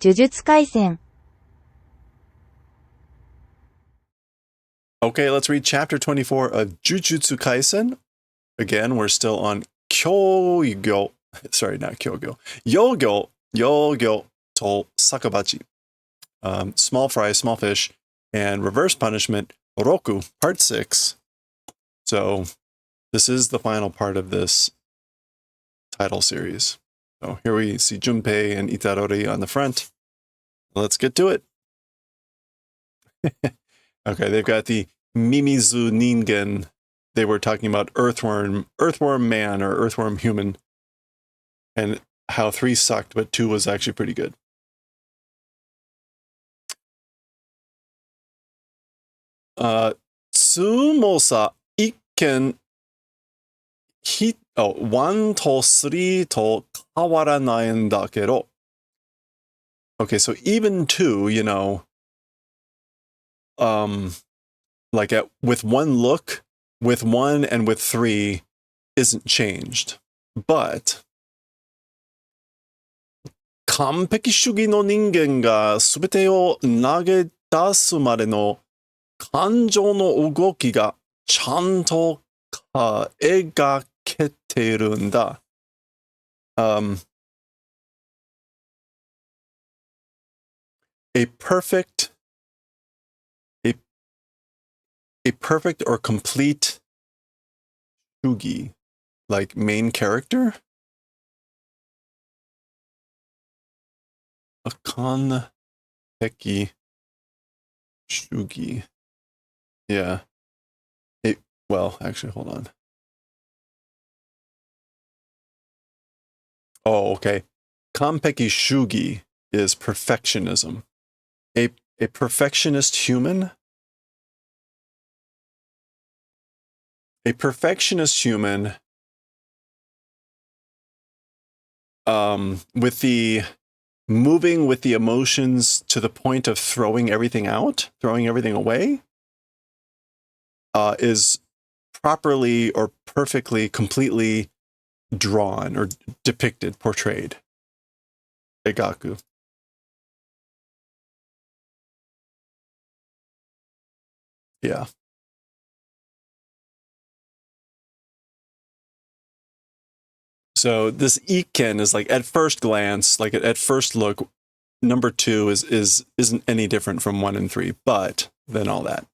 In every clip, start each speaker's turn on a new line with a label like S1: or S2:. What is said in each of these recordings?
S1: 呪術廻戦
S2: Okay, let's read chapter 24 of Jujutsu Kaisen. Again, we're still on Kyogyo. Sorry, not Kyogyo. Yogyo to Sakabachi. Small fry, small fish, and reverse punishment, Roku, part 6. So this is the final part of this title series. So here we see Junpei and Itadori on the front. Let's get to it. Okay, they've got the Mimizu Ningen. They were talking about earthworm man or earthworm human, and how 3 sucked, but 2 was actually pretty good. Tsumosa ikken 1と3と変わらないんだけど. Okay, so even 2, you know, like with 1 look, with 1 and with 3 isn't changed. But 完璧主義の人間が全てを投げ出すまでの感情の動きがちゃんと描けてるんだ。A perfect or complete shugi, like main character? A kanpeki shugi. Yeah. Well, actually, hold on. Oh, okay. Kanpeki shugi is perfectionism. A perfectionist human? A perfectionist human with the moving with the emotions to the point of throwing everything out, throwing everything away, is properly or perfectly, completely drawn or depicted, portrayed. Egaku. Yeah. So this ikken is like at first glance, like at first look, number 2 isn't any different from 1 and 3, but then all that.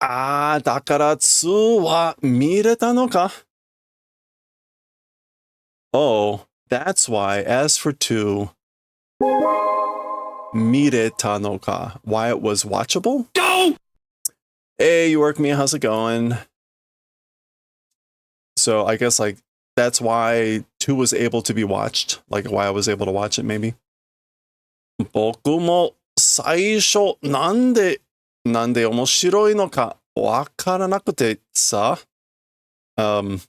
S2: だから2は見れたのか? Oh, that's why, as for 2, 見れたのか, why it was watchable? Go! Hey, you work me, how's it going? So I guess like that's why 2 was able to be watched, like why I was able to watch it maybe. 僕も最初なんで面白いのかわからなくてさ. I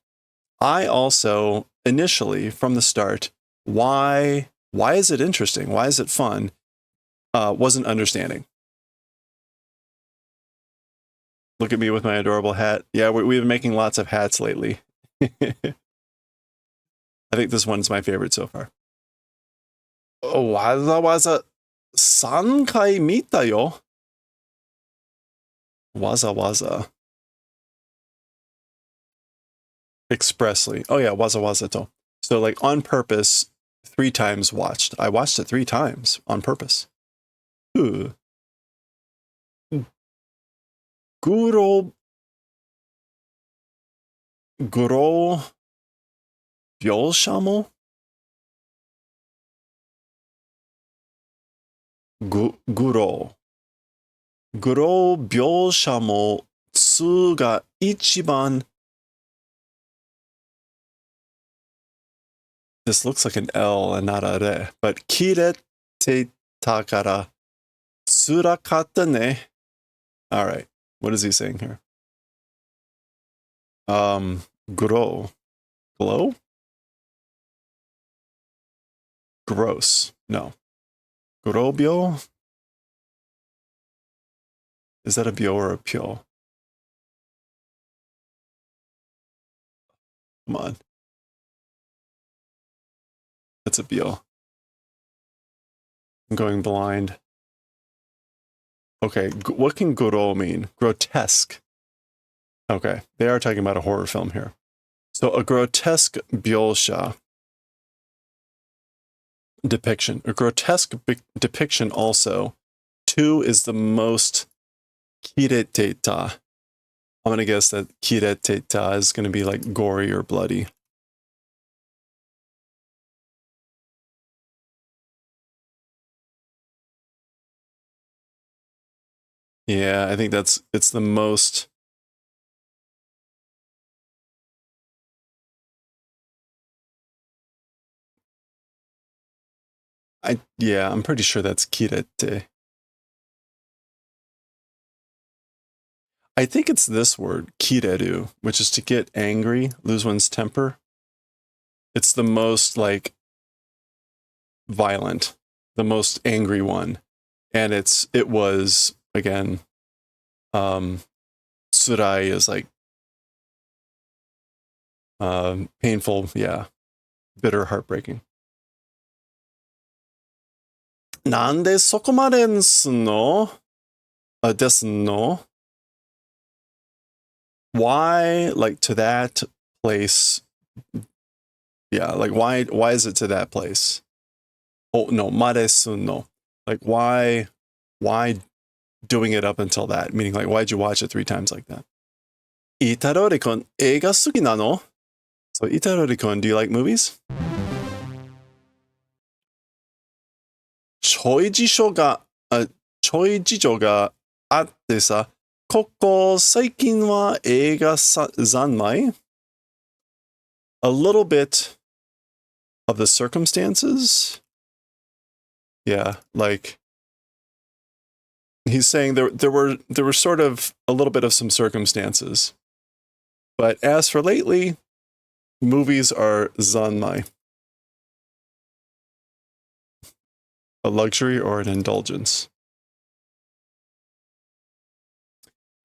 S2: also initially from the start, why is it interesting? Why is it fun? Wasn't understanding. Look at me with my adorable hat. Yeah, we've been making lots of hats lately. I think this one's my favorite so far. わざわざ3回見たよ. わざわざ. Expressly. Oh yeah, わざわざと. So like on purpose, 3 times watched. I watched it 3 times on purpose. Ooh. Guro Byolshamo? Guro Byolshamo 2が一番. This looks like an L and not a re, but 切れてたから辛かったね. All right. What is he saying here? Glow? Gross. No. Grobyo? Is that a bio or a pyo? Come on. That's a bio. I'm going blind. Okay, what can goro mean? Grotesque. Okay, they are talking about a horror film here. So a grotesque byosha depiction. A grotesque depiction also. 2 is the most kireteta. I'm going to guess that kireteta is going to be like gory or bloody. Yeah, I think it's the most. I'm pretty sure that's kirete. I think it's this word, kireru, which is to get angry, lose one's temper. It's the most like violent, the most angry one. And it was again, tsurai is like painful, yeah, bitter, heartbreaking. なんでそこまですんの? ですの? Why, like, to that place? Yeah, like, why is it to that place? Oh, no, madesu no. Like, why doing it up until that? Meaning, like, why'd you watch it 3 times like that? Itarori-kun, 映画好きなの? So, Itarori-kun, do you like movies? ちょい事情があってさ、ここ最近は映画三昧? A little bit of the circumstances? Yeah, like he's saying there were sort of a little bit of some circumstances. But as for lately, movies are zanmai. A luxury or an indulgence.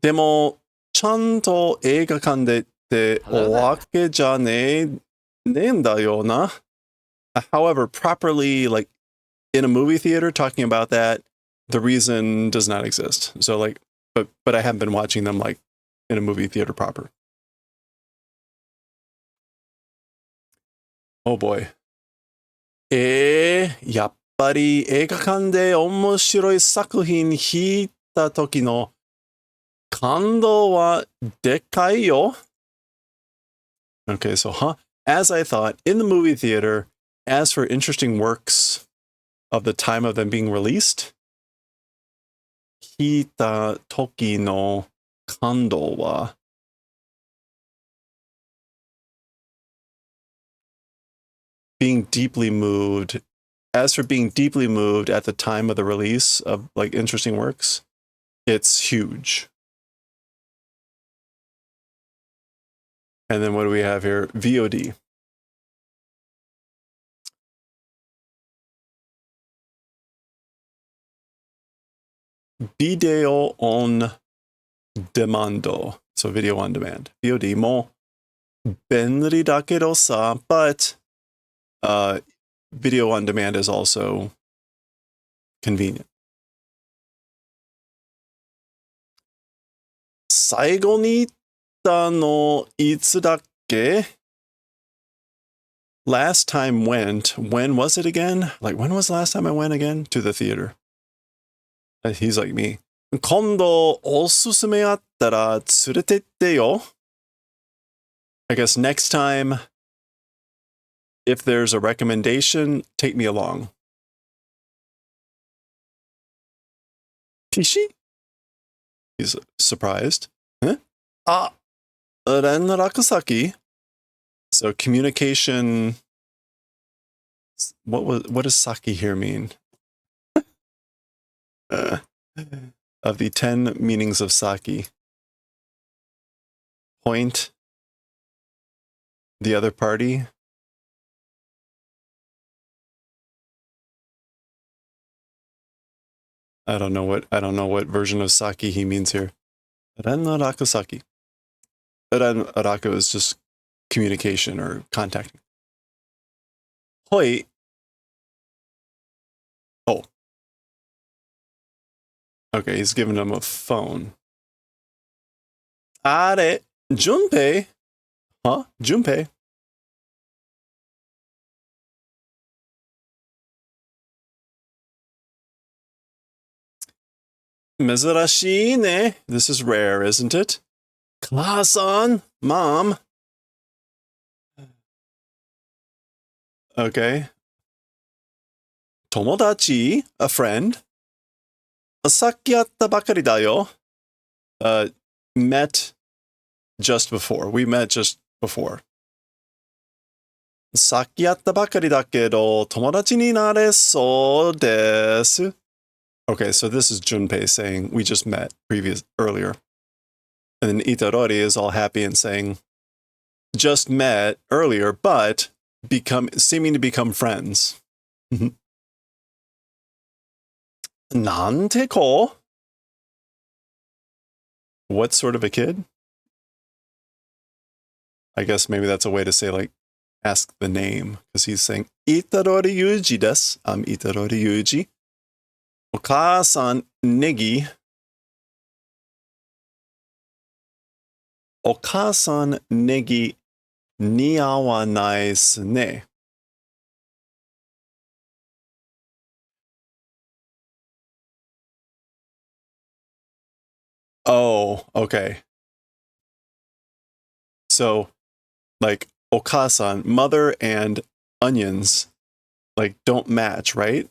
S2: でも、ちゃんと映画館でってわけじゃねえんだよな. However, properly, like, in a movie theater, talking about that, the reason does not exist. So, like, but I haven't been watching them, like, in a movie theater proper. Oh boy. やっぱり映画館で面白い作品引いた時の感動はでかいよ. Okay, so, as I thought, in the movie theater, as for interesting works of the time of them being released, 引いた時の感動は being deeply moved. As for being deeply moved at the time of the release of like interesting works, it's huge. And then what do we have here? VOD. Video on demando. So video on demand. VOD も便利だけどさ, but video on demand is also convenient. 最後に行ったのいつだっけ? Last time when was it again? Like, when was the last time I went again to the theater? He's like me. 今度おすすめあったら連れてってよ. I guess next time, if there's a recommendation, take me along. Pishi? He's surprised. Huh? Renrakusaki. So communication. What does saki here mean? Of the 10 meanings of saki. Point. The other party. I don't know what version of saki he means here. Renraku saki. Renraku is just communication or contacting. Hoi. Oh, Okay, he's giving him a phone. Are, Junpei? Huh? Junpei? Mezurashii ne. This is rare, isn't it? Klasan, mom. Okay. Tomodachi, a friend. Saki atta bakari da yo. Met just before. We met just before. Saki atta bakari da kedo, tomodachi ni naresou desu. Okay, so this is Junpei saying we just met earlier. And then Itadori is all happy and saying just met earlier, but seeming to become friends. Nante ko? What sort of a kid? I guess maybe that's a way to say, like, ask the name, because he's saying Itadori Yuji desu. I'm Itadori Yuji. Okasan negi. Okasan negi niawanai desu ne. Oh, okay. So, like, okasan, mother and onions, like, don't match, right?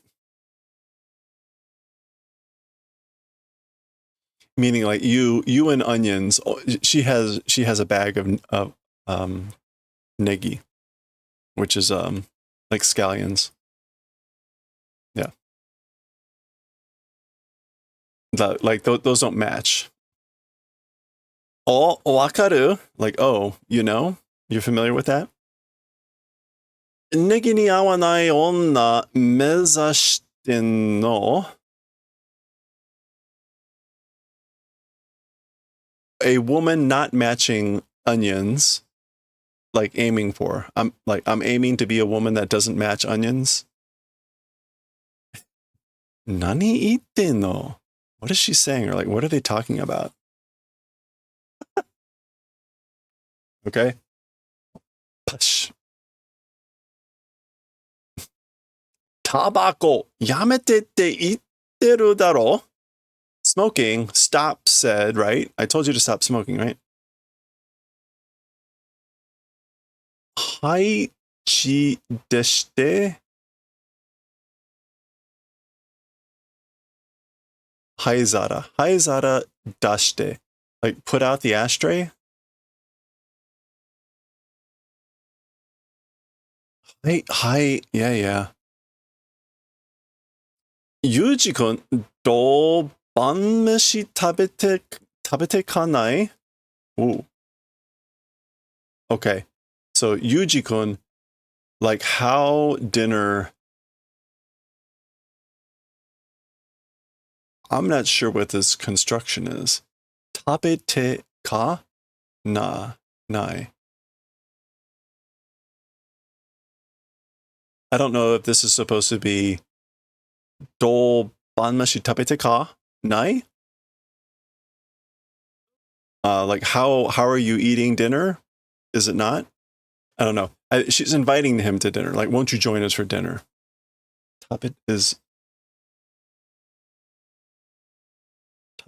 S2: Meaning, like, you and onions. She has a bag of negi, which is like scallions. Yeah, those don't match. Oh, wakaru, like, oh, you know, you're familiar with that. Negi ni awanai onna mezashite no. A woman not matching onions, like aiming for. I'm aiming to be a woman that doesn't match onions. Nani itte no? What is she saying? Or like, what are they talking about? Okay. Push. Tabako yamete te itteru daro. Smoking, stop said, right? I told you to stop smoking, right? Hai chi deshite. Haizara. Haizara dashite. Like, put out the ashtray. Hi, yeah. Yuji-kun, do banmeshi tabete kanai? Ooh. Okay. So Yuji-kun, like, how dinner. I'm not sure what this construction is. Tabete ka? Nai. I don't know if this is supposed to be do banmeshi tabete ka? Nai? Like, how are you eating dinner? Is it not? I don't know. She's inviting him to dinner. Like, won't you join us for dinner? Tabete is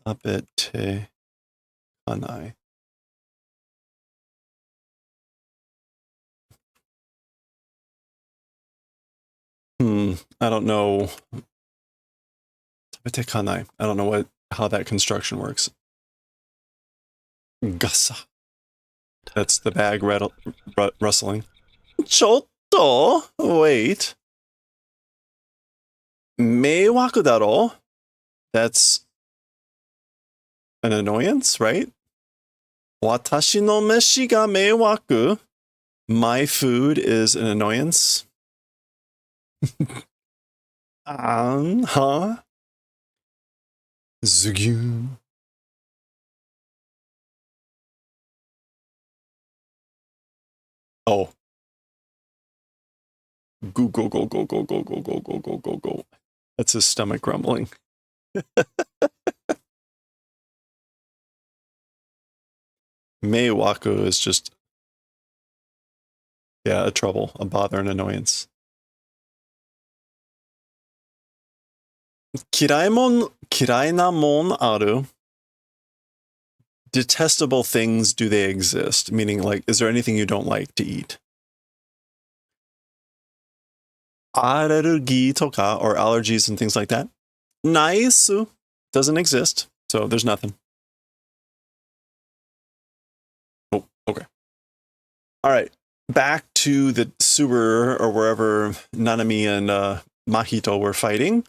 S2: tabete kanai. I don't know. Tabete kanai. I don't know how that construction works. Gasa. That's the bag rustling. Chotto. Wait. Meiwaku daro. That's an annoyance, right? Watashi no meshi ga meiwaku. My food is an annoyance. Huh? Zugyu. Oh. Go. That's his stomach grumbling. Meiwaku is just, yeah, a trouble, a bother, an annoyance. Kirainamon aru. Detestable things, do they exist? Meaning, like, is there anything you don't like to eat? Arerugi toka, or allergies and things like that. Naisu doesn't exist, so there's nothing. Oh, okay. All right, back to the sewer or wherever Nanami and Mahito were fighting.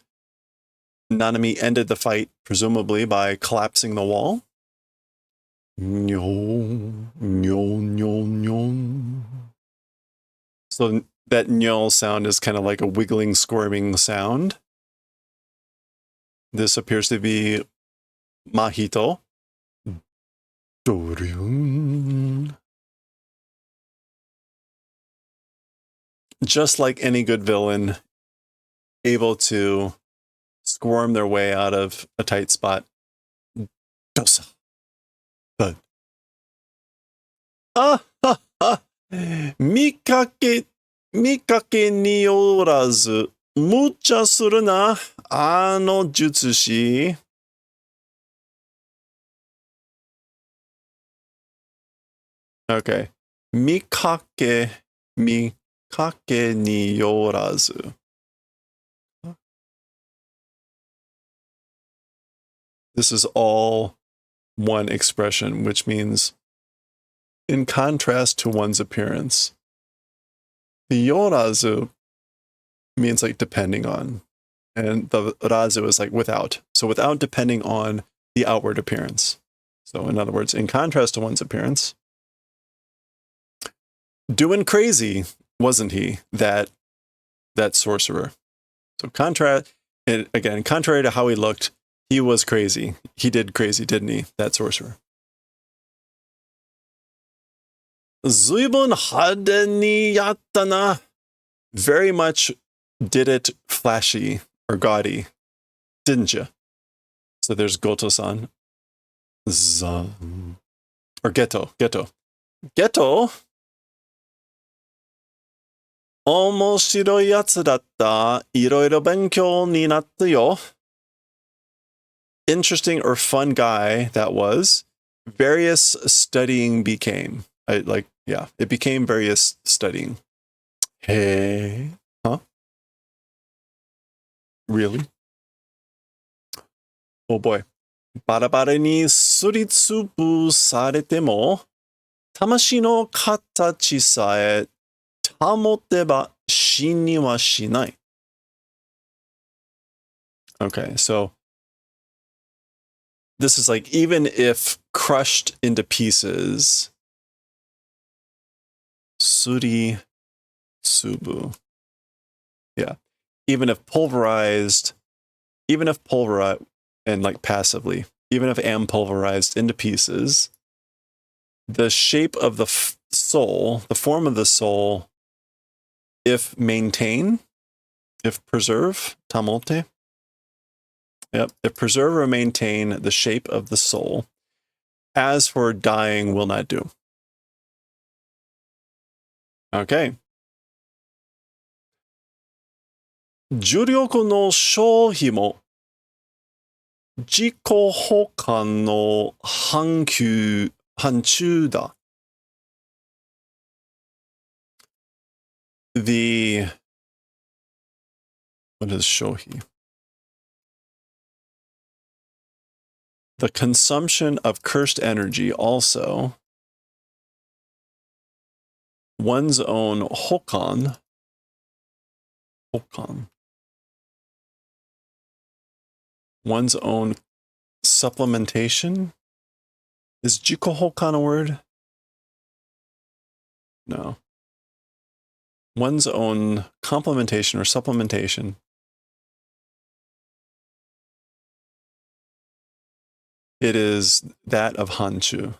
S2: Nanami ended the fight, presumably by collapsing the wall. Nyo, nyo, nyo, nyo. So that nyo sound is kind of like a wiggling, squirming sound. This appears to be Mahito. Doryun. Just like any good villain, able to squirm their way out of a tight spot. Dosa. Thud. Ah, ha, ha. Mikake ni yorazu. Mucha suru na, ano jutsushi. Okay. Mikake ni yorazu. This is all one expression, which means in contrast to one's appearance. The yorazu means like depending on, and the razu is like without. So without depending on the outward appearance. So in other words, in contrast to one's appearance, doing crazy, wasn't he, that sorcerer? So contrary to how he looked, he was crazy. He did crazy, didn't he, that sorcerer? Zuibun hade ni yatta na. Very much did it flashy or gaudy, didn't you? So there's Goto-san. Or Geto. Geto? 面白いやつだった。いろいろ勉強になったよ。Interesting or fun guy that was. Various studying became. It became various studying. Hey. Huh? Really? Oh boy. バラバラにすりつぶされても、魂の形さえ保てば死にはしない。Okay, so this is like, even if crushed into pieces, suri tsubu. Yeah. Even if pulverized, and like passively, even if am pulverized into pieces, the shape of the soul, the form of the soul, if preserve, tamote. Yep, if preserve or maintain the shape of the soul, as for dying will not do. Okay. 重力の消費も自己保管の範疇だ。What is 消費? The consumption of cursed energy also, one's own hokan, one's own supplementation. Is jiko hokan a word? No. One's own complementation or supplementation. It is that of Hanchu.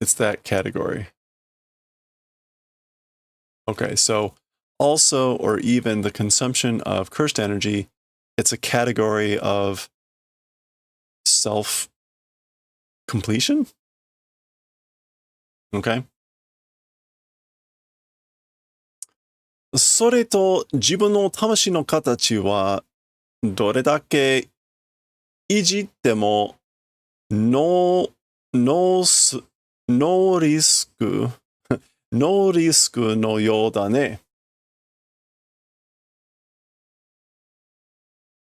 S2: It's that category. Okay, so also or even the consumption of cursed energy, it's a category of self-completion? Okay. それと自分の魂の形はどれだけいじってもノー、ノース、ノーリスク、ノーリスクのようだね。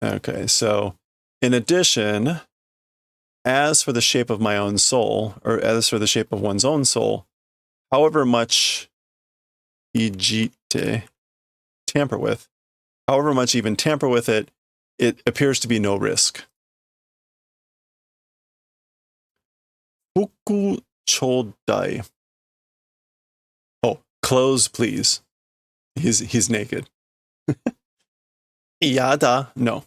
S2: Okay, so in addition, as for the shape of my own soul, or as for the shape of one's own soul, however much ijite, tamper with, however much even tamper with it, it appears to be no risk. Fuku chodai. Oh, clothes, please. He's naked. Yada, no.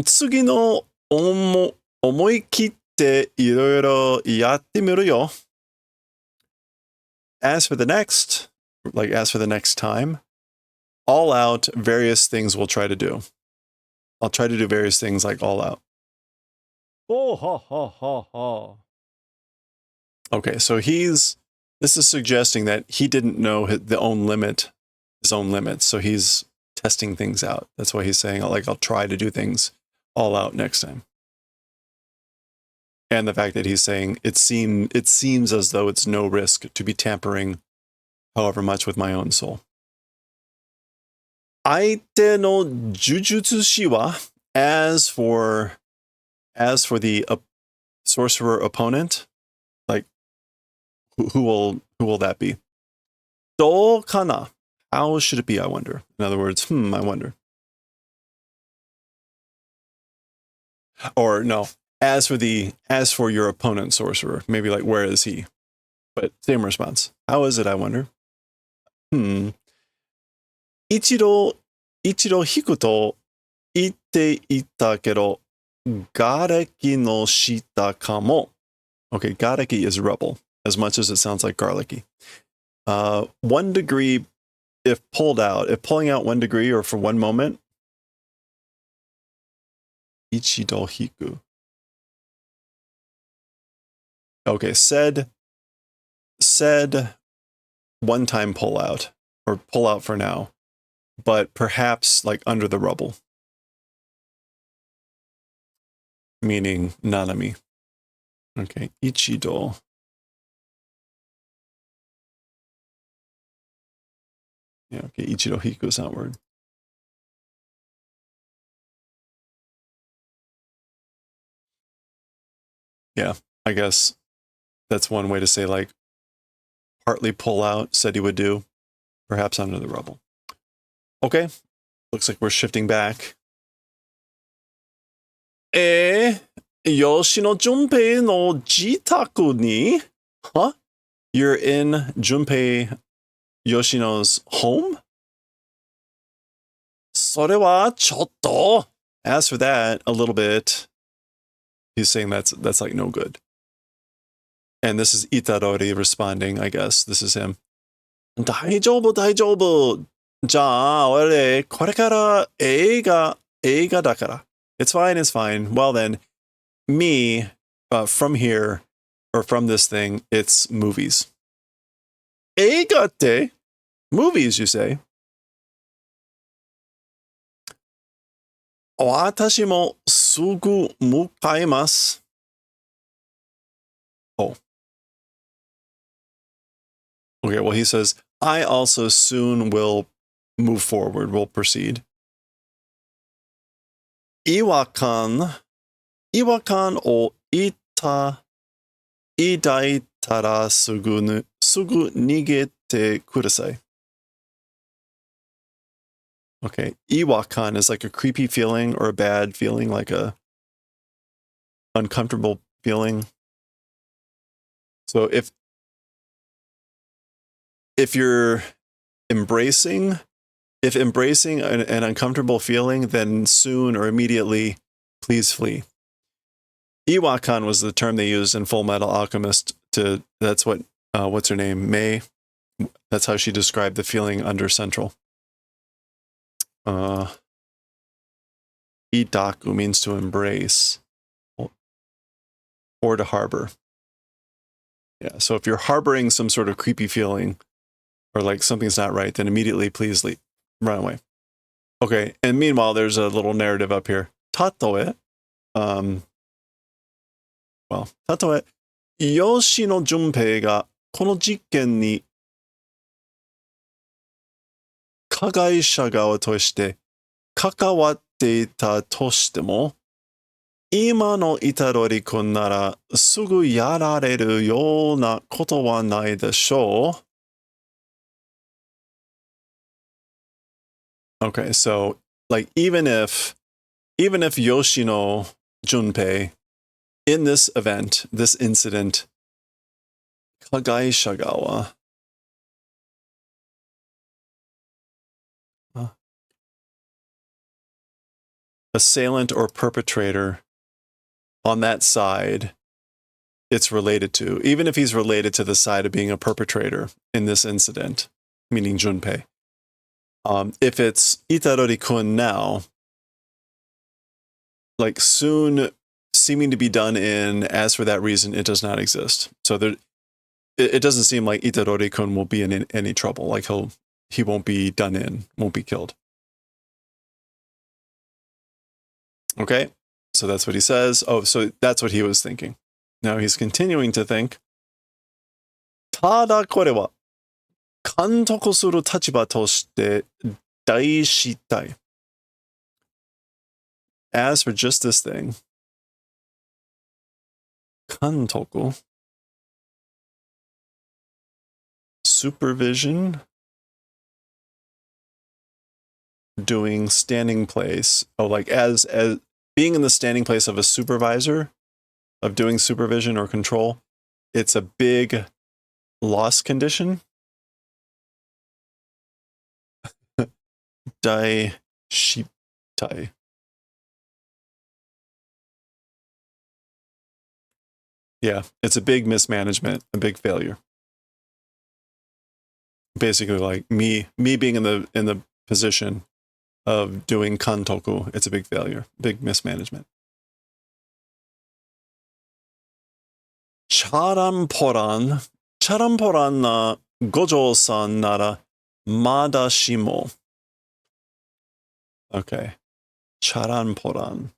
S2: 次の思い切っていろいろやってみるよ。As for the next, like as for the next time, all out, various things we'll try to do. I'll try to do various things like all out.
S1: Oh, ha, ha, ha, ha.
S2: Okay, so this is suggesting that he didn't know his own limits. So he's testing things out. That's why he's saying, like, I'll try to do things all out next time. And the fact that he's saying it seems as though it's no risk to be tampering however much with my own soul. 相手の呪術師は as for the sorcerer opponent, like who will that be? どうかな? How should it be, I wonder? In other words, I wonder. Or no, as for your opponent sorcerer, maybe like where is he? But same response. How is it, I wonder? 一度引くと言っていたけど、瓦礫の下かも。Okay, 瓦礫 is rubble, as much as it sounds like garlicky. 1 degree, if pulling out 1 degree or for 1 moment, 一度引く. Okay, said 1 time pull out, or pull out for now, but perhaps like under the rubble. Meaning nanami. Okay, ichido. Yeah, okay, ichido hiku is that word. Yeah, I guess that's one way to say, like, partly pull out, said he would do, perhaps under the rubble. Okay, looks like we're shifting back. Yoshino Junpei no jitaku ni? Huh? You're in Junpei Yoshino's home? それはちょっと. As for that, a little bit. He's saying that's like no good. And this is Itadori responding, I guess. This is him. 大丈夫、大丈夫。じゃあ、俺、これから映画だから。It's fine, it's fine. Well then, me, from here, or from this thing, it's movies. 映画って? Movies, you say? 私もすぐ向かいます。Oh. Okay, well, he says, I also soon will move forward, will proceed. 違和感を抱いたらすぐ逃げてください. Okay, 違和感 is like a creepy feeling or a bad feeling, like a uncomfortable feeling. So if you're embracing an uncomfortable feeling, then soon or immediately, please flee. Iwakan was the term they used in Full Metal Alchemist that's what, what's her name? Mei. That's how she described the feeling under Central. Itaku means to embrace or to harbor. Yeah, so if you're harboring some sort of creepy feeling or like something's not right, then immediately please run away. Okay, and meanwhile, there's a little narrative up here. Tatoe, tatoe, Yoshino Junpei ga kono jikken ni kagaisha gawa to shite kakawatte ita to shite mo, ima no Itadori-kun nara sugu yarareru you na koto wa nai deshou. Okay, so like even if Yoshino Junpei in this event, this incident, Kagaisha gawa, assailant or perpetrator on that side, it's related to, even if he's related to the side of being a perpetrator in this incident, meaning Junpei. If it's Itadori-kun now, like soon seeming to be done in, as for that reason, it does not exist. So there, it doesn't seem like Itadori-kun will be in any trouble. Like he won't be done in, won't be killed. Okay, so that's what he says. Oh, so that's what he was thinking. Now he's continuing to think. Tada kore wa kantoku suru tachiba to shite daishitai. As for just this thing, kantoku, supervision, doing standing place. Oh, like as being in the standing place of a supervisor, of doing supervision or control, it's a big loss condition. Daishitai. Yeah, it's a big mismanagement, a big failure. Basically, like me being in the position of doing kantoku, it's a big failure, big mismanagement. Charamporan na Gojo-san nara madashimo. Okay. Charanporan.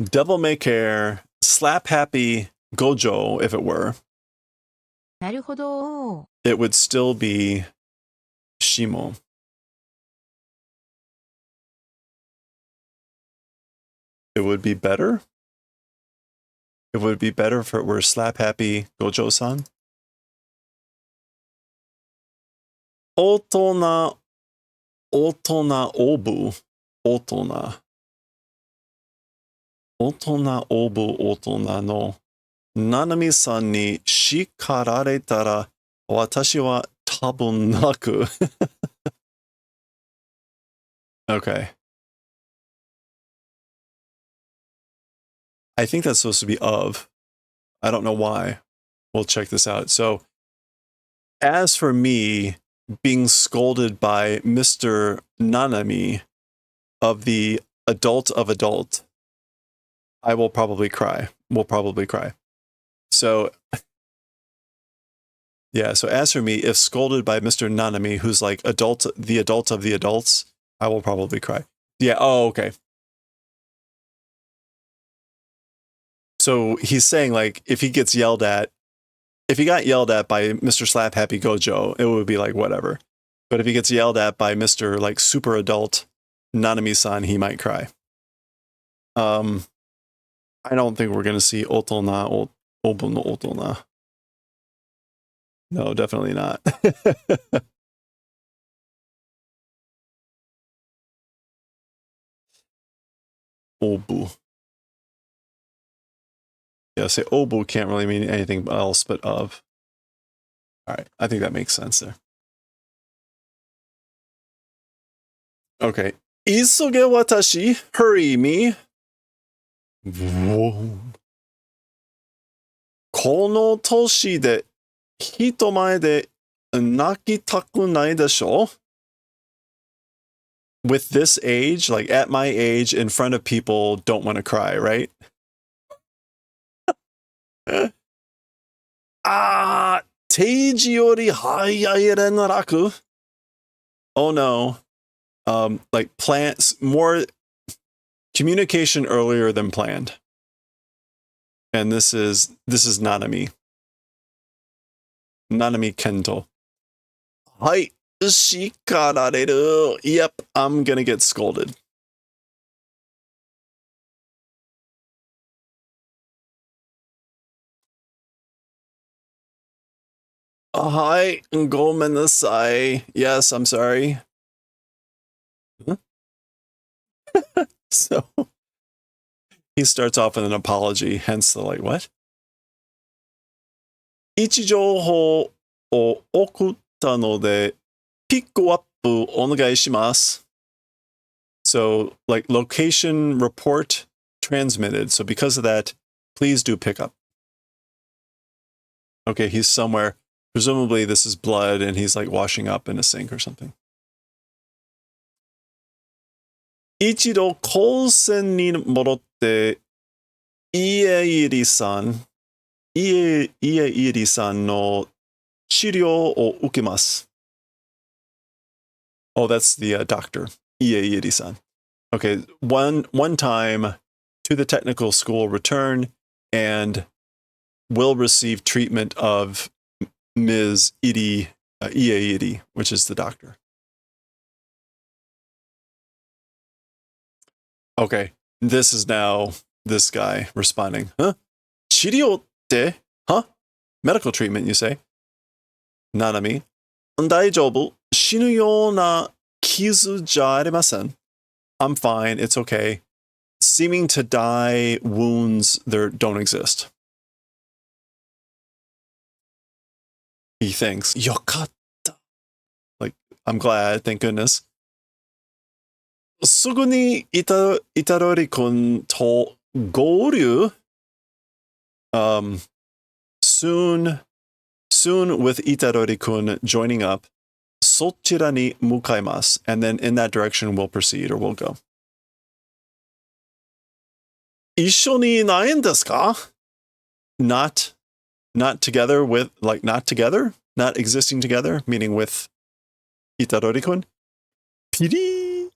S2: Devil May Care, slap happy Gojo, if it were.
S3: なるほど。
S2: It would still be Shimo. It would be better? It would be better if it were slap happy Gojo-san. Otona obu. Otona obu otona no Nanami-san ni shikarareta ra watashi wa tabun naku. Okay. I think that's supposed to be of. I don't know why. We'll check this out. So, as for me being scolded by Mr. Nanami of the adult of adult, I will probably cry. Will probably cry. So, yeah, so as for me, if scolded by Mr. Nanami, who's like the adult of the adults, I will probably cry. Yeah, oh, okay. So he's saying like if he got yelled at by Mr. Slap Happy Gojo, it would be like whatever. But if he gets yelled at by Mr. like super adult Nanami-san, he might cry. I don't think we're gonna see Otona Obu no Otona. No, definitely not. Obu. Yeah, say Obu can't really mean anything else but of. All right, I think that makes sense there. Okay. Isoge watashi, hurry me. Whoa. この年で人前で Nakitaku nai desho? With this age, like at my age, in front of people, don't want to cry, right? Ah, teiji yori hayairen raku. Oh no. Like plans more communication earlier than planned. And this is Nanami. Nanami Kento. Hai, shikarareru. Yep, I'm gonna get scolded. Hi, gomenasai. Yes, I'm sorry. Huh? So he starts off with an apology, hence the like, what? Ichijouhou o okutta no de pick up onegai shimasu. So, like, location report transmitted. So because of that, please do pick up. Okay, he's somewhere. Presumably this is blood and he's like washing up in a sink or something. Ichido kosen ni morotte Ieiri-san no chiryou o ukemasu. Oh, that's the doctor. Ieiri-san. Okay, one time to the technical school return and will receive treatment of Ms. Ieiri, which is the doctor. Okay, this is now this guy responding. Huh? Chirio te? Huh? Medical treatment, you say? Nanami. Daijoubu. Shinu you na kizu ja arimasen. I'm fine, it's okay. Seeming to die wounds there don't exist. He thinks, yokatta. Like, I'm glad, thank goodness. Sugu ni Itarori-kun to gouryu. Soon with Itarori-kun joining up, sochira ni mukaimasu, and then in that direction we'll proceed or we'll go. Issho ni nai desu ka? Not together with, like, not together? Not existing together, meaning with Itarori-kun? Piri?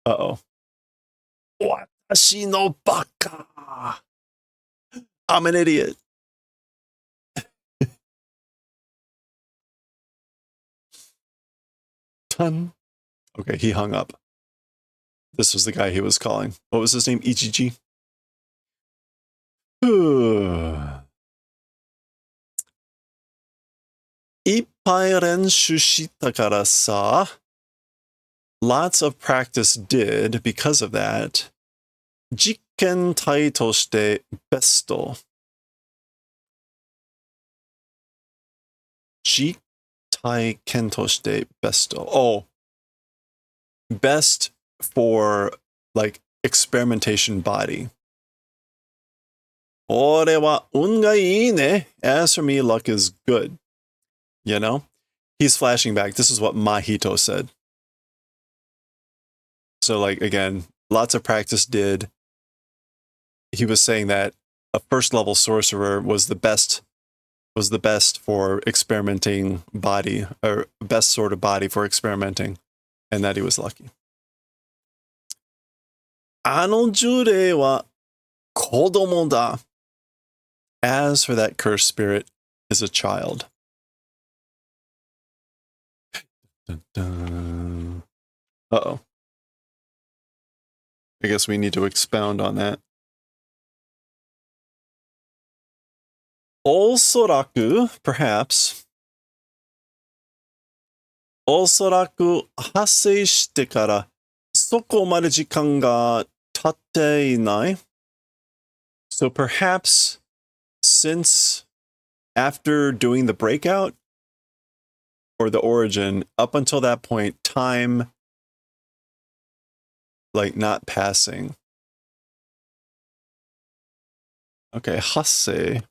S2: Uh-oh. Watashi no baka. I'm an idiot. Ton. Okay, he hung up. This was the guy he was calling. What was his name? Ichiji? Ippai renshu shita kara sa. Lots of practice did because of that. Jikken tai toshite besto. Jikai ken toshite besto. Oh. Best for, like, experimentation body. Ore wa unga ii ne. As for me, luck is good. You know? He's flashing back. This is what Mahito said. So, like, again, lots of practice did. He was saying that a first level sorcerer was the best for experimenting body, or best sort of body for experimenting, and that he was lucky. Ano jurei wa kodomo da. As for that cursed spirit, is a child. Dun, dun. Uh-oh. I guess we need to expound on that. Osoraku, perhaps. Osoraku hassei shite kara soko made jikan ga tatte inai. So perhaps since after doing the breakout or the origin, up until that point, time, like, not passing. Okay, hassei.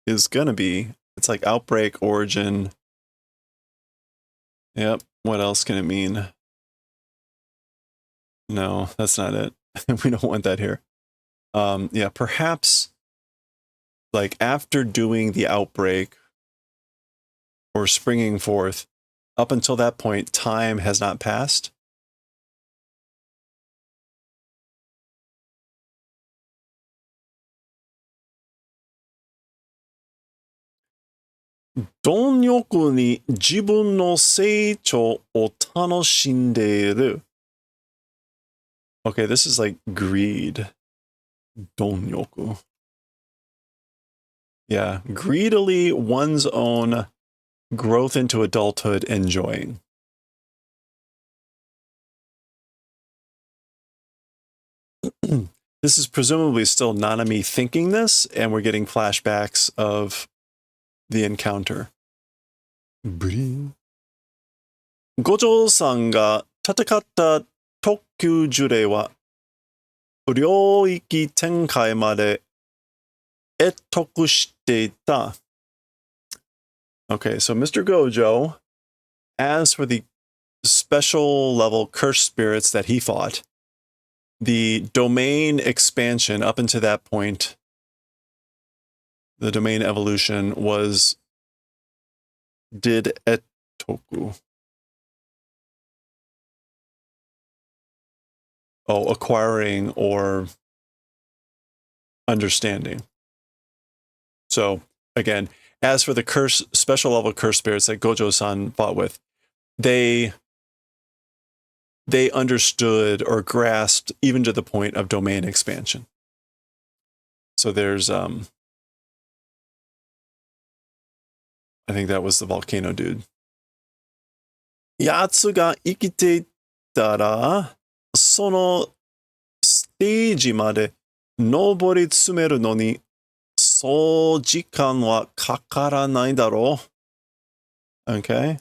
S2: is gonna be. It's like outbreak, origin. Yep. What else can it mean? No, that's not it. We don't want that here. Yeah, perhaps like after doing the outbreak or springing forth, up until that point, time has not passed.貪欲に自分の成長を楽しんでいる. Okay, this is like greed. 貪欲. Yeah, greedily one's own growth into adulthood enjoying. This is presumably still Nanami thinking this, and we're getting flashbacks of the encounter. 五条さんが戦った特級呪霊は領域展開まで得得していた. Okay, so Mr. Gojo, as for the special level cursed spirits that he fought, the domain expansion up until that point, the domain evolution did etoku. Oh, acquiring or understanding. So again, as for the special level curse spirits that Gojo-san fought with, they understood or grasped even to the point of domain expansion. So there's I think that was the volcano dude. やつが生きていったら、そのステージまで上り詰めるのに、そう時間はかからないだろう. Okay.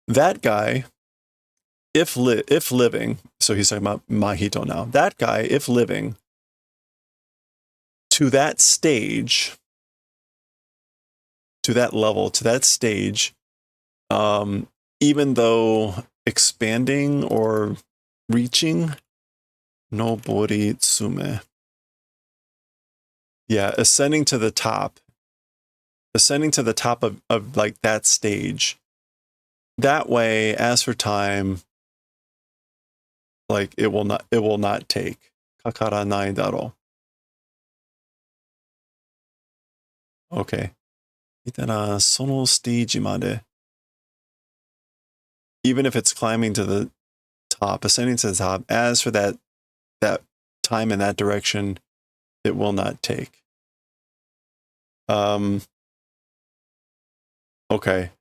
S2: That guy, if living, so he's talking about Mahito now. That guy, if living, to that stage, to that level, to that stage, even though expanding or reaching, nobori tsume. Yeah, ascending to the top of like that stage. That way, as for time, like it will not take. Kakaranai daro. Okay. Itara sono stage made. Even if it's climbing to the top, ascending to the top, as for that time in that direction, it will not take. Okay.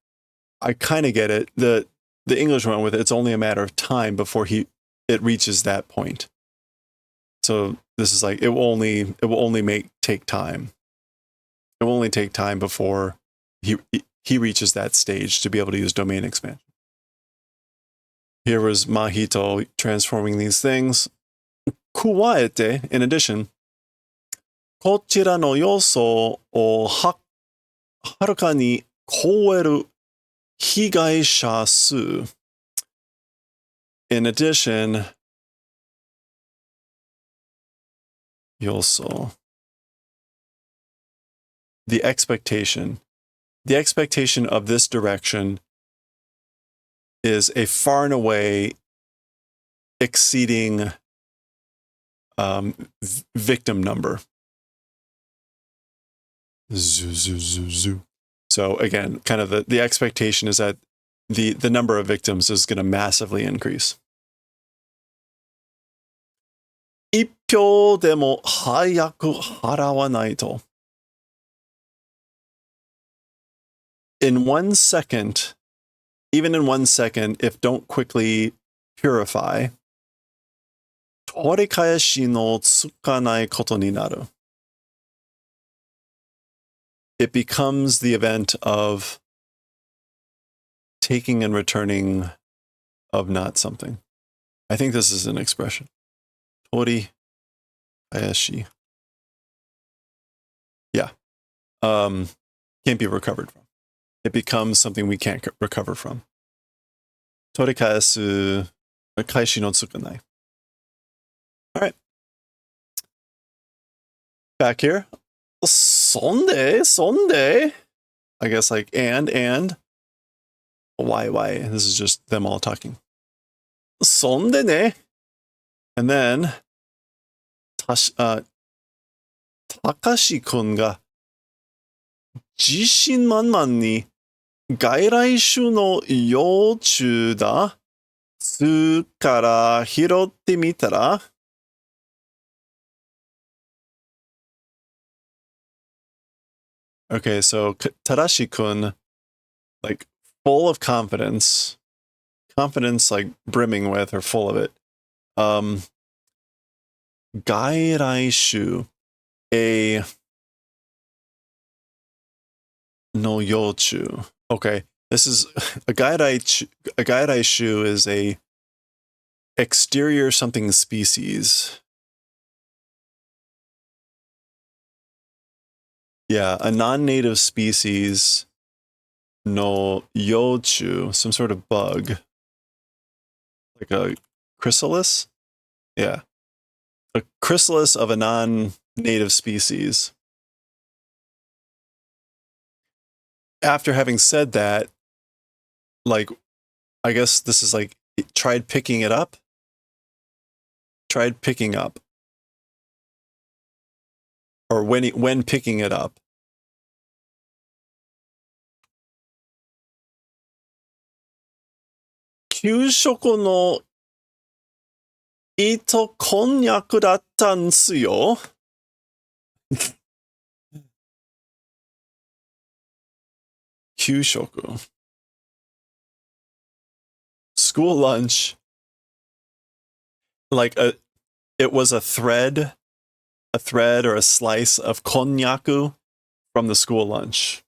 S2: I kind of get it. The English went with it. It's only a matter of time before it reaches that point. So this is like it will only take time. It will only take time before he reaches that stage to be able to use domain expansion. Here was Mahito transforming these things. Kuwaete, in addition, こちらの要素をはるかに超える被害者数. In addition, 要素. The expectation of this direction is a far and away exceeding victim number. So again, kind of the expectation is that the number of victims is going to massively increase. 一票でも早く払わないと. In 1 second, even in 1 second, if don't quickly purify, 取り返しのつかないことになる. It becomes the event of taking and returning of not something. I think this is an expression. 取り Takayashi. Yeah. Can't be recovered from. It becomes something we can't recover from. Torikaesu kaishi no tsukanai. All right. Back here. Sonde. I guess like and. Why? This is just them all talking. Sonde ne. And then Takashi-kun が自信満々に外来種の幼虫だ。巣から拾ってみたら Okay, so Tadashi-kun, like, full of confidence like brimming with or full of it. Gairaishu, a no yochu. Okay, this is a gairaishu is a exterior something species. Yeah, a non-native species no yochu, some sort of bug. Like a chrysalis? Yeah. A chrysalis of a non-native species. After having said that, like, I guess this is like, tried picking it up? Tried picking up. Or when picking it up. Kyushoko no ito konnyaku datta nsu yo. Kyushoku. School lunch. Like it was a thread or a slice of konnyaku from the school lunch.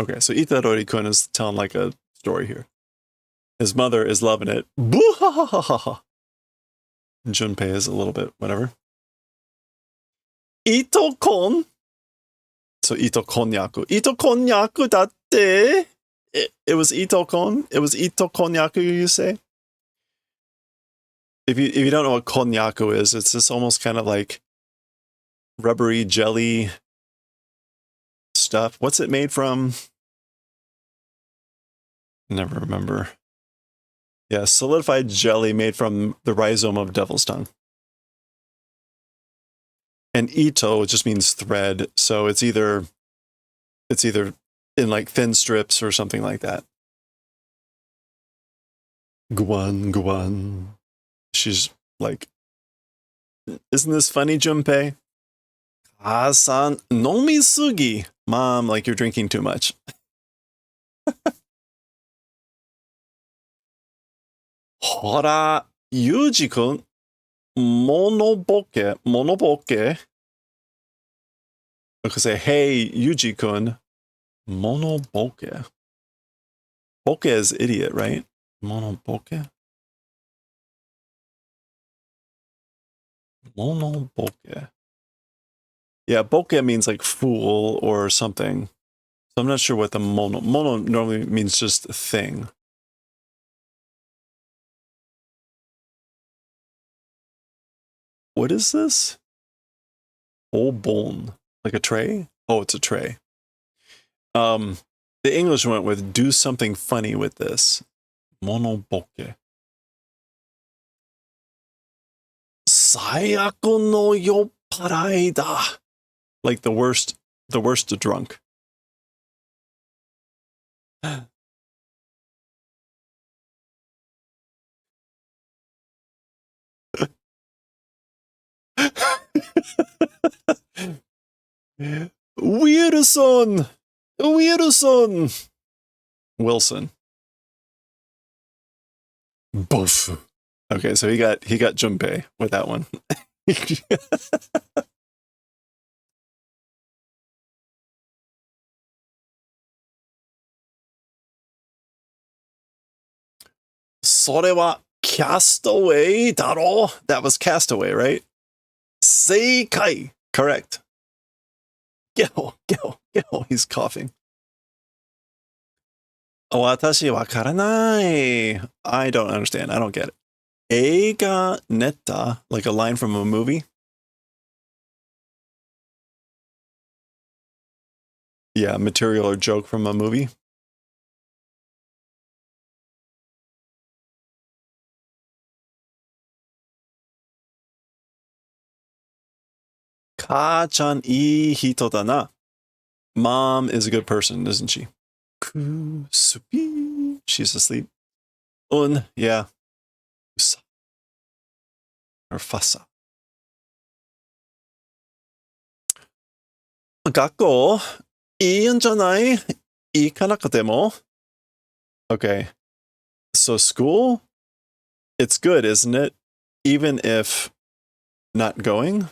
S2: Okay, so Itadori-kun is telling like a story here. His mother is loving it. Boo-ha-ha-ha-ha. Junpei is a little bit whatever. Ito-kon. So Ito konnyaku. Ito konnyaku datte. It was Ito-kon. It was Ito konnyaku, you say? If you don't know what konnyaku is, it's this almost kind of like rubbery jelly stuff. What's it made from? Never remember. Yeah, solidified jelly made from the rhizome of devil's tongue. And ito just means thread, so it's either in like thin strips or something like that. Guan. She's like, isn't this funny, Junpei? Ah-san, nomisugi. Mom, like you're drinking too much. Hora, Yuji-kun, monoboke. I could say, hey, Yuji-kun, monoboke. Boke is idiot, right? Monoboke? Monoboke. Yeah, boke means like fool or something. So I'm not sure what the mono normally means just a thing. What is this? Obon. Like a tray? Oh, it's a tray. The English went with do something funny with this. Monoboke. Sayaku no yopparai da. Like the worst drunk. Wilson. Boof. Okay, so he got Junpei with that one. それは Castaway だろ? That was Castaway, right? Seikai. Correct. Gyo. He's coughing. Watashi wakaranai. I don't understand. I don't get it. Eiga neta, like a line from a movie. Yeah, material or joke from a movie. Ka-chan ii hito da na. Mom is a good person, isn't she? Kusupi. She's asleep. Yeah. Usa. Or fasa. 学校いいんじゃない？行かなくても? Okay. So school, it's good, isn't it? Even if not going?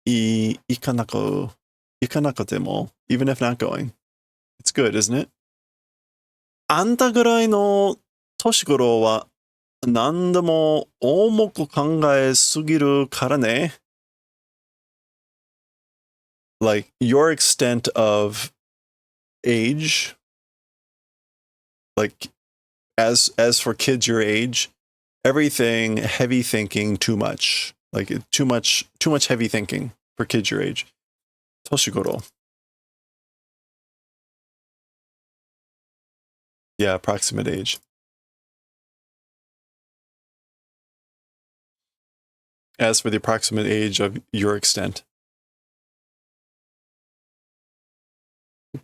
S2: 行かなくても, even if not going. It's good, isn't it? あんたぐらいの年頃は何でも重く考えすぎるからね. Like your extent of age, like as for kids your age, everything heavy thinking too much. Like too much heavy thinking for kids your age. Toshigoro. Yeah, approximate age. As for the approximate age of your extent.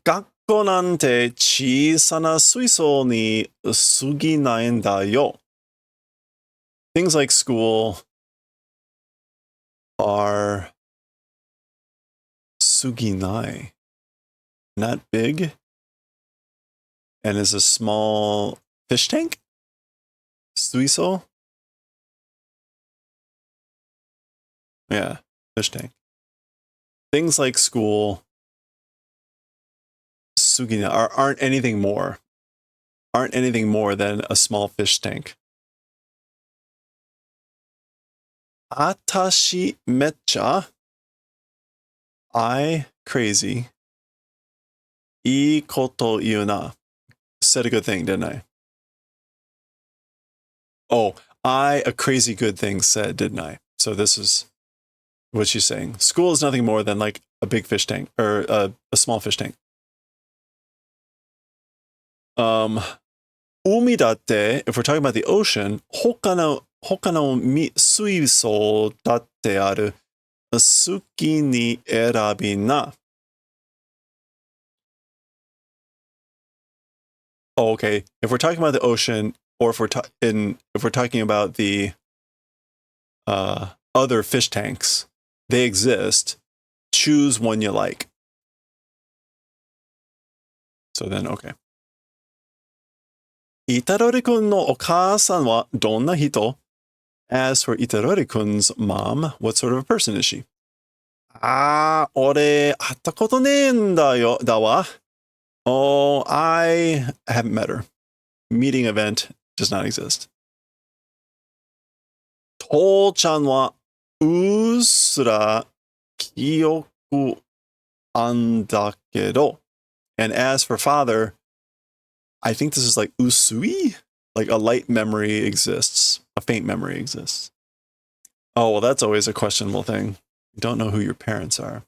S2: 学校なんて小さな水槽に過ぎないんだよ. Things like school are 過ぎない. Not big. And is a small fish tank? Suiso? Yeah, fish tank. Things like school sugina aren't anything more. Aren't anything more than a small fish tank. Atashi mecha. I crazy. Ii koto iu na. Said a good thing, didn't I? Oh, I a crazy good thing said, didn't I? So this is what she's saying. School is nothing more than like a big fish tank or a small fish tank. Umi datte, if we're talking about the ocean, hoka no suiso datte aru. Suki ni erabi na. Oh, okay. If we're talking about the ocean, or if we're talking about the other fish tanks, they exist. Choose one you like. So then, okay. Itarori-kun no okaasan wa donna hito? As for Itarori-kun's mom, what sort of a person is she? Ore atta koto nee en da wa. Oh, I haven't met her. Meeting event does not exist. To-chan wa usura kyoku an dakedo. And as for father, I think this is like usui? Like a light memory exists. A faint memory exists. Oh, well, that's always a questionable thing. You don't know who your parents are.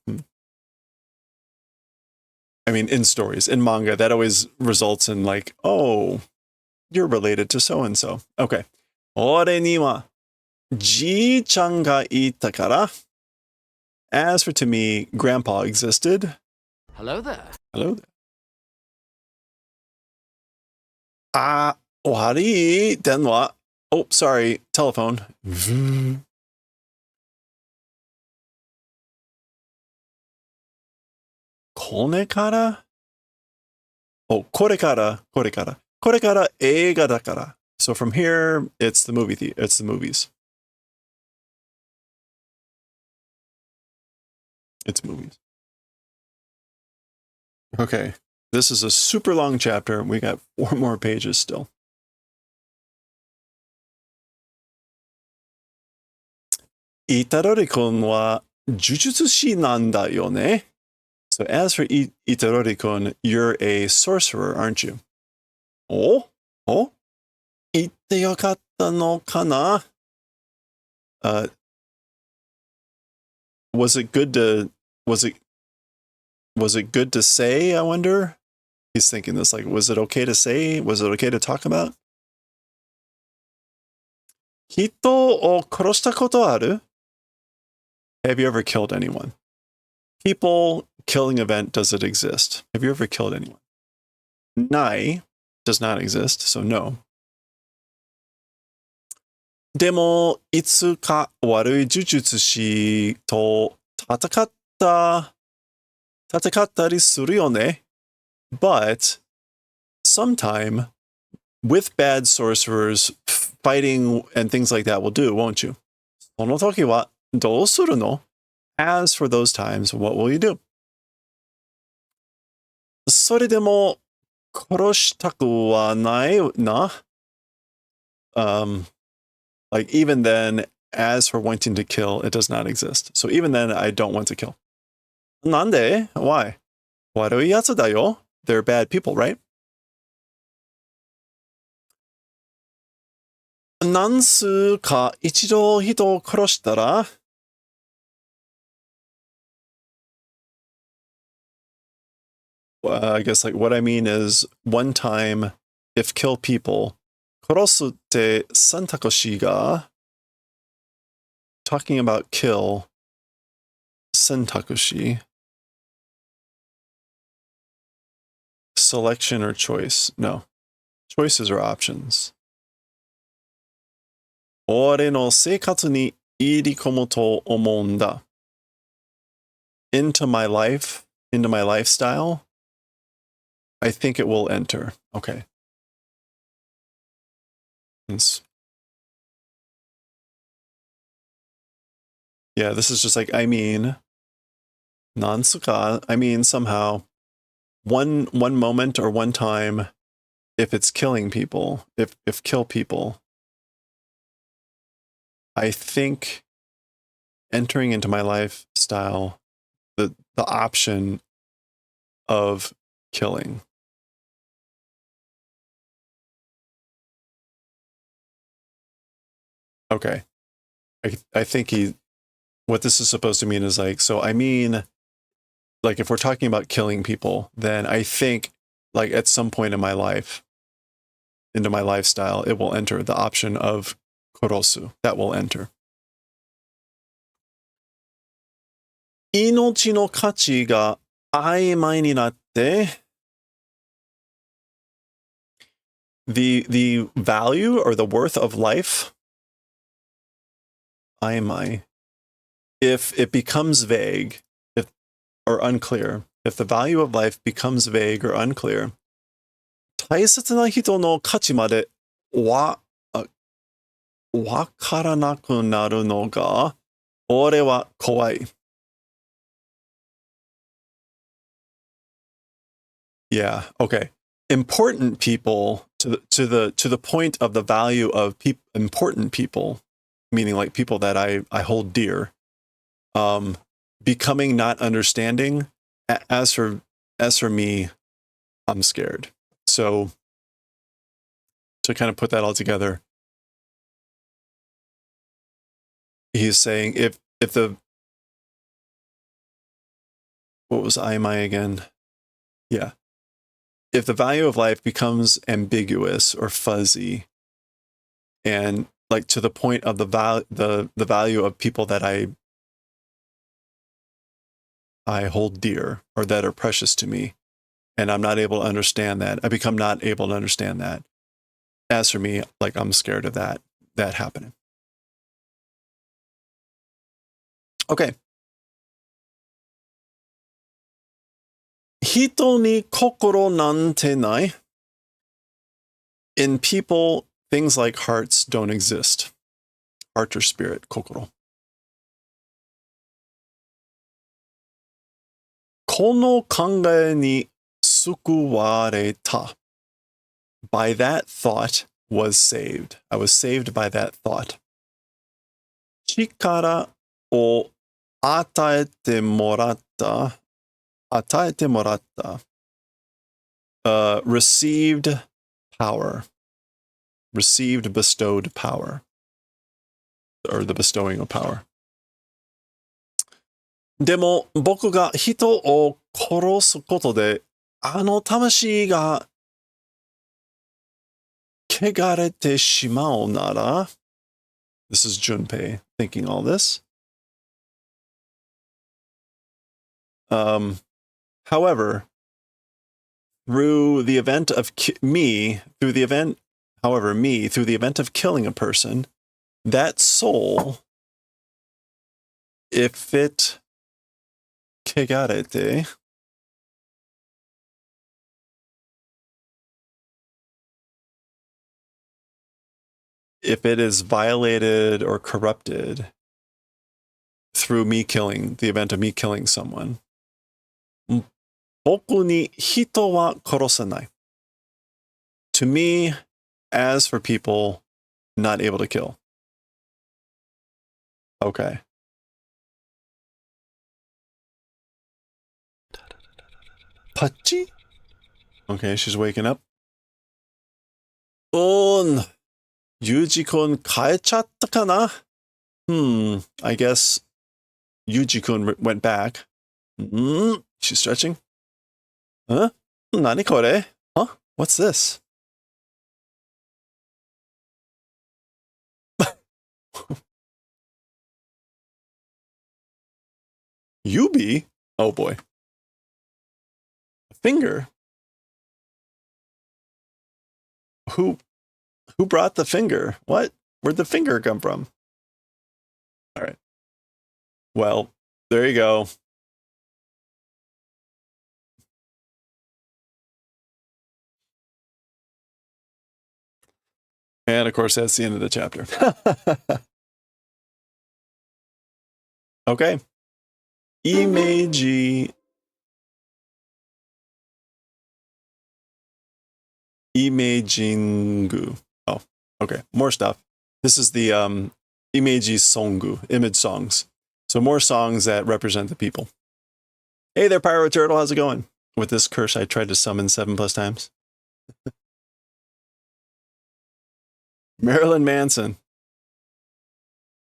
S2: I mean, in stories, in manga, that always results in like, oh, you're related to so-and-so. Okay. Ore ni wa ji-chan ga ita kara. As for to me, grandpa existed.
S4: Hello there.
S2: Hello there. Ohari denwa. Oh, sorry, telephone. Kone kara? Oh, kore kara. Kore kara eiga dakara. So from here, it's the movie. It's the movies. It's movies. Okay. This is a super long chapter. We got 4 more pages still. Itarori-kun wa jujutsu shi nan da yo ne? So as for Itarori-kun, you're a sorcerer, aren't you? Oh? Oh? Itte yokatta no kana? Was it good to say, I wonder? He's thinking this, like, was it okay to say? Was it okay to talk about? Hito o koroshita koto aru? Have you ever killed anyone? People, killing event, does it exist? Have you ever killed anyone? Nai does not exist, so no. Demo, itsu ka warui jujutsu shi to tatakattari suru yo ne? But sometime with bad sorcerers, fighting and things like that will do, won't you? Sono toki wa dou suru no? As for those times, what will you do? Soredemo koroshitaku wa nai na? Like, even then, as for wanting to kill, it does not exist. So even then, I don't want to kill. Nande? Why? Warui yatsu da yo. They're bad people, right? Nansu ka ichido hito o koroshitara? I guess, like, what I mean is, one time, if kill people, korosu te santakoshi ga, talking about kill, sentakushi, selection or choice. No. Choices are options. Ore no seikatsu ni irikomu to omou n da. Into my life, into my lifestyle, I think it will enter. Okay. Yeah, this is just like, I mean, nansuka, I mean, somehow, one moment or one time, if it's killing people, if kill people, I think entering into my lifestyle, the option of killing. Okay. I think what this is supposed to mean is, like, so I mean, like, if we're talking about killing people, then I think, like, at some point in my life, into my lifestyle, it will enter the option of korosu. That will enter. Inochi no kachi ga aimai ni natte. The value or the worth of life, aimai, if it becomes vague, or unclear, if the value of life becomes vague or unclear, 大切な人の価値までわからなくなるのが、俺は怖い。Yeah, okay. Important people, to the point of the value of important people, meaning like people that I hold dear, becoming not understanding. As for me, I'm scared. So to kind of put that all together, he's saying if the, what was I again? Yeah. If the value of life becomes ambiguous or fuzzy, and like to the point of the value of people that I hold dear or that are precious to me, and I'm not able to understand that, I become not able to understand that. As for me, like, I'm scared of that happening. Okay. Hito ni kokoro nante nai. In people, things like hearts don't exist. Heart or spirit, kokoro. Kono kangae ni sukuwareta. By that thought was saved. I was saved by that thought. Chikara を与えてもらった。与えてもらった。Received power. Received bestowed power. Or the bestowing of power. でも僕が人を殺すことであの魂が汚れてしまうなら This is Junpei thinking all this. However, through the event of through the event of killing a person, that soul, if it 汚れて if it is violated or corrupted through the event of me killing someone, 僕に人は殺せない. To me, as for people not able to kill. Okay. Pachi? Okay, she's waking up. Yuji-kun 帰っちゃったかな? I guess Yuji-kun went back. She's stretching. Huh? 何これ? Huh? What's this? Yubi? Oh boy. A finger? Who brought the finger? What? Where'd the finger come from? All right. Well, there you go. And of course, that's the end of the chapter. Okay. Imaging. Oh, okay. More stuff. This is the Imeji Songu, image songs. So more songs that represent the people. Hey there, Pyro Turtle. How's it going? With this curse I tried to summon 7+ times. Marilyn Manson.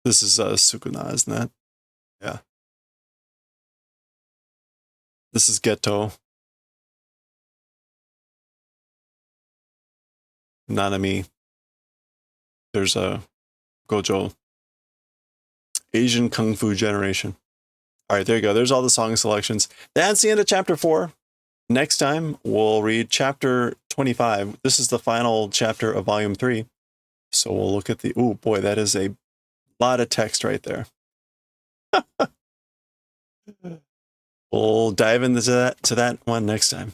S2: This is Sukuna, isn't that? Yeah. This is Geto. Nanami. There's a Gojo. Asian Kung Fu Generation. All right, there you go. There's all the song selections. That's the end of chapter 4. Next time, we'll read chapter 25. This is the final chapter of volume 3. So we'll look at the... Oh, boy, that is a lot of text right there. We'll dive into that one next time.